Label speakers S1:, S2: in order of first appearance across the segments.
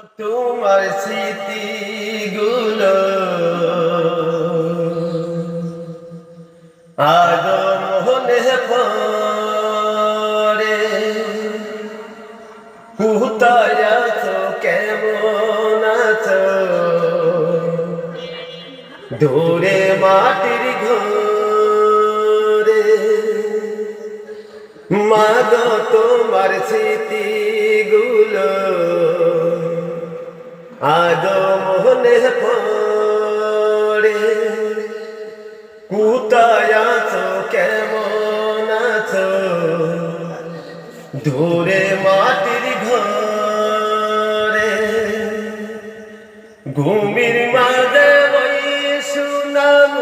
S1: তোমার স্মৃতিগুলো আজও মনে পড়ে। কোথায় আছো, কেমন আছো? দূরে মাটির ঘরে মাগো তোমার স্মৃতিগুলো আজও মনে পড়ে। কোথায় আছো, কেমন আছো? দূরে মাটির ঘরে ঘুমির মাঝে ওই সুনাম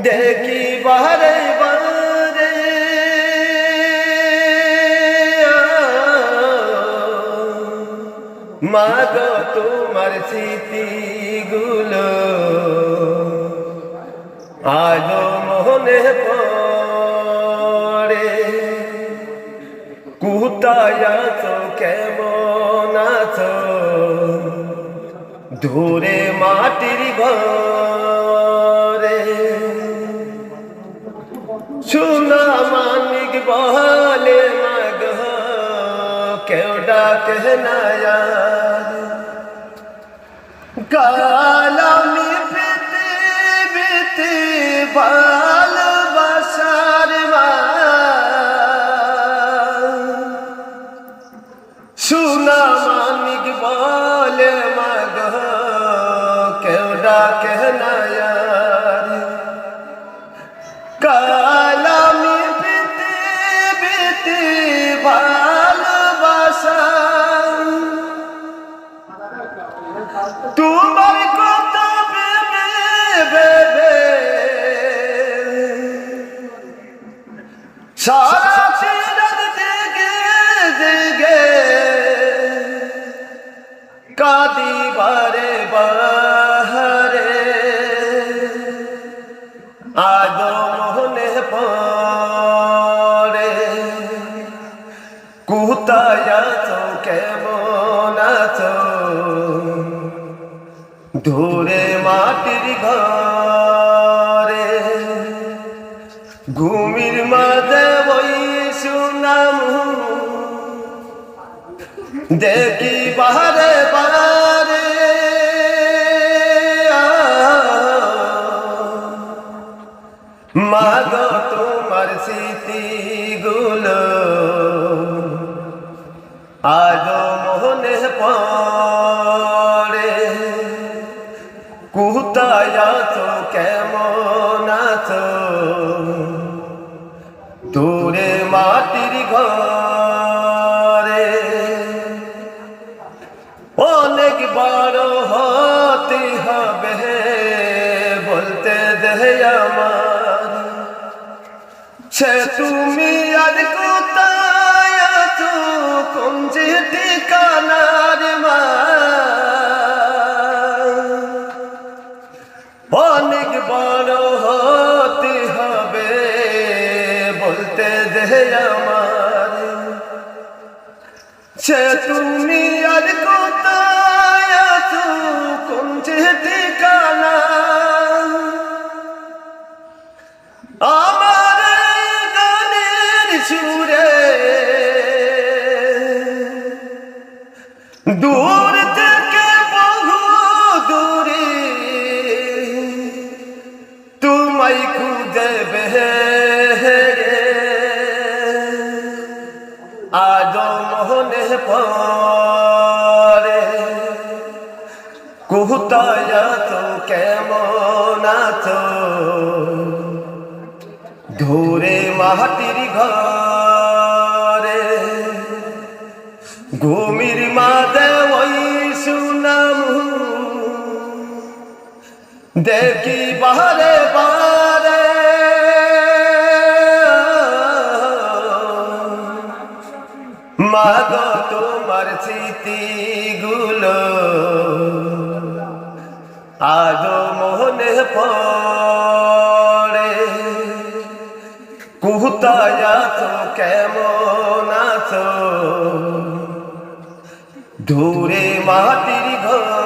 S1: দেখি বারে বারে। মাগো তোমার স্মৃতিগুলো আজও মনে পড়ে। কোথায় আছো, কেমন আছো? দূরে মাটির ঘরে সোনা মানিক বলে মাগো কেউ ডাকে না আর। কাল আমি পৃথিবীতে ভালোবাসার সোনা মানিক বলে মাগো কেউ ডাকে না আর। কাল আমি পৃথিবীতে ভালোবাসা তোমার কথা ভেবে ভেবে সারা রাত জেগে জেগে কাঁদি বারে বারে। আজও মনে পড়ে। কোথায় আছো, কেমন আছো? দূরে মাটির ঘরে ঘুমির মাঝে ওই সুনাম দেখি বারে বারে। মাগো তোমার স্মৃতিগুলো আজও মনে পড়ে। কোথায় আছো, কেমন আছো? দূরে মাটির ঘরে অনেক বড় হতে হবে বলতে দেহে আমার। সে তুমি আর কোথায় আছো, কোন যে ঠিকানার মা? অনেক বড় হতে হবে বলতে দেহে আমার। সে তুমি আর কোথায় আছো, কোন যে ঠিকানা? আমার গানের সুরে দূর থেকে বহু দূরে তোমায় খুঁজে বেড়ে। আজও মনে পড়ে। কোথায় আছো, কেমন আছো? দূরে মাটির ঘরে ঘুমির মাঝে ওই সুনাম দেখি বারে বারে। মাগো তোমার স্মৃতিগুলো আজও মনে পড়ে। কোথায় আছো, কেমন আছো? দূরে মাটির ঘর